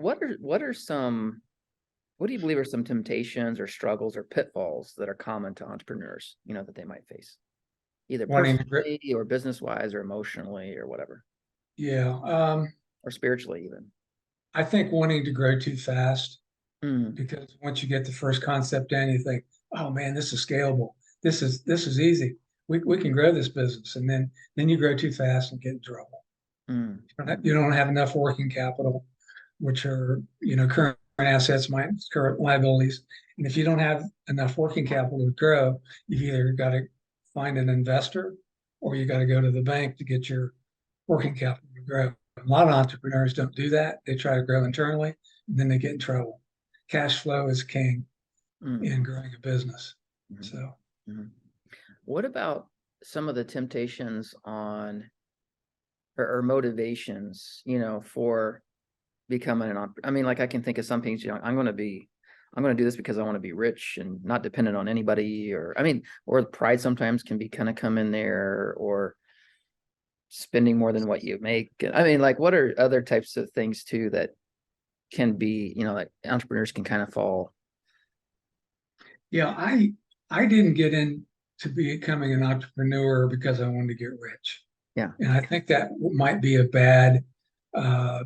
what do you believe are some temptations or struggles or pitfalls that are common to entrepreneurs, that they might face, either Wanting to, personally or business wise or emotionally or whatever, yeah. or spiritually even? I think wanting to grow too fast, Mm, because once you get the first concept in, you think, oh man, this is scalable. This is easy. We can grow this business. And then you grow too fast and get in trouble. mm, You don't have enough working capital, which are, current assets, minus current liabilities. And if you don't have enough working capital to grow, you've either got to find an investor or you got to go to the bank to get your working capital to grow. A lot of entrepreneurs don't do that. They try to grow internally, and then they get in trouble. Cash flow is king mm, in growing a business. mm, So, mm. What about some of the temptations or motivations, for becoming an entrepreneur? I mean, like I can think of some things, I'm going to do this because I want to be rich and not dependent on anybody, or pride sometimes can be kind of come in there, or spending more than what you make. I mean, like, what are other types of things too that can be, like entrepreneurs can kind of fall? yeah, I didn't get into becoming an entrepreneur because I wanted to get rich. Yeah. And I think that might be a bad uh,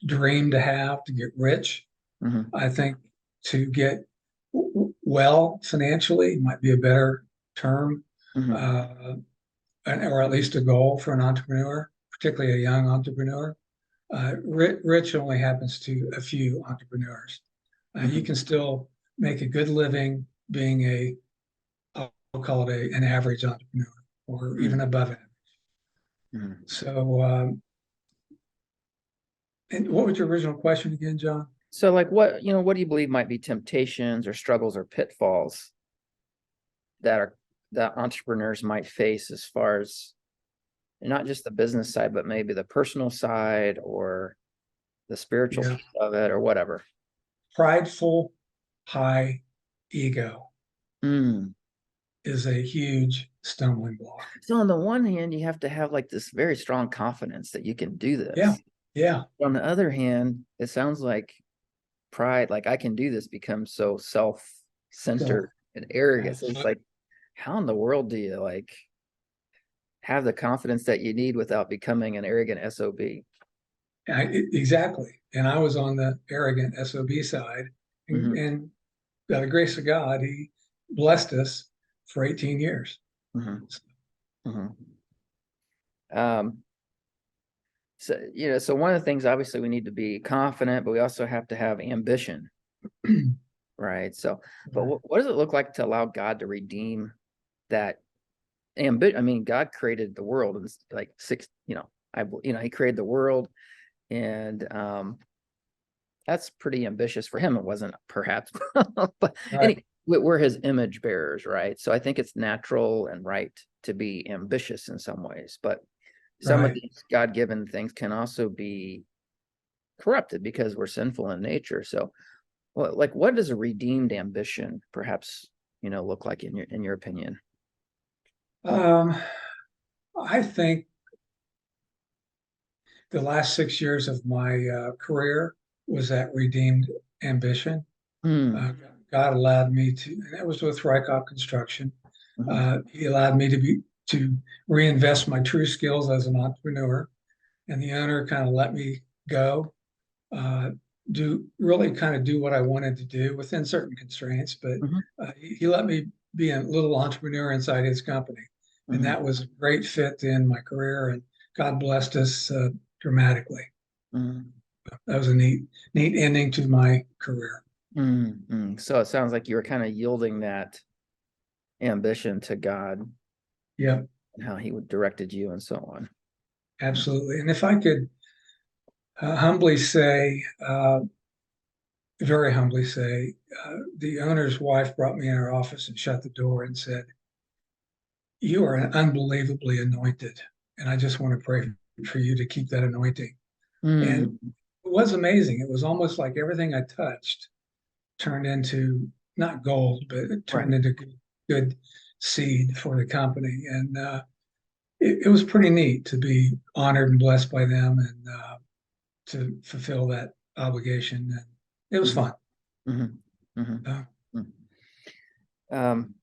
dream to have, to get rich. Hmm. I think to get well financially might be a better term, Hmm. uh, or at least a goal for an entrepreneur, particularly a young entrepreneur. Rich only happens to a few entrepreneurs. You Hmm. can still make a good living being I'll call it an average entrepreneur or even above it. Hmm. So, and what was your original question again, John? So like what do you believe might be temptations or struggles or pitfalls that entrepreneurs might face, as far as not just the business side, but maybe the personal side or the spiritual Yeah, piece of it or whatever? prideful, high ego Mm. is a huge stumbling block. So on the one hand, you have to have like this very strong confidence that you can do Yeah, this. yeah, On the other hand, it sounds like pride, like I can do this, becomes so so self-centered and arrogant. So it's absolutely. like, how in the world do you like have the confidence that you need without becoming an arrogant SOB? Exactly. And I was on the arrogant SOB side, Hmm. and by the grace of God, He blessed us for 18 years. Hmm. Hmm. Um, so one of the things, obviously, we need to be confident, but we also have to have ambition, right? So, but what does it look like to allow God to redeem that ambition? I mean, God created the world in like six, He created the world, and that's pretty ambitious for him. It wasn't, perhaps, but Right, anyway, we're his image bearers, right? So I think it's natural and right to be ambitious in some ways, but some of right. these God-given things can also be corrupted because we're sinful in nature. So, what does a redeemed ambition perhaps, look like in your opinion? Um, I think the last 6 years of my career was that redeemed ambition. Hmm. Uh, God allowed me to, and that was with Rykoff Construction. Hmm. He allowed me to reinvest my true skills as an entrepreneur, and the owner kind of let me go, uh, do really kind of do what I wanted to do within certain constraints. But Hmm. he let me be a little entrepreneur inside his company, and Hmm. that was a great fit in my career. And God blessed us dramatically. Hmm. That was a neat ending to my career. Hmm. So it sounds like you were kind of yielding that ambition to God Yeah, and how He would directed you and so on. absolutely. And if I could humbly say, very humbly say, the owner's wife brought me in her office and shut the door and said, "You are unbelievably anointed. And I just want to pray for you to keep that anointing." And Mm. it was amazing. It was almost like everything I touched turned into not gold, but it turned Right. into good seed for the company. And it was pretty neat to be honored and blessed by them and to fulfill obligation. And it was Mhm. fun. Mhm. Mhm. Uh, Mm.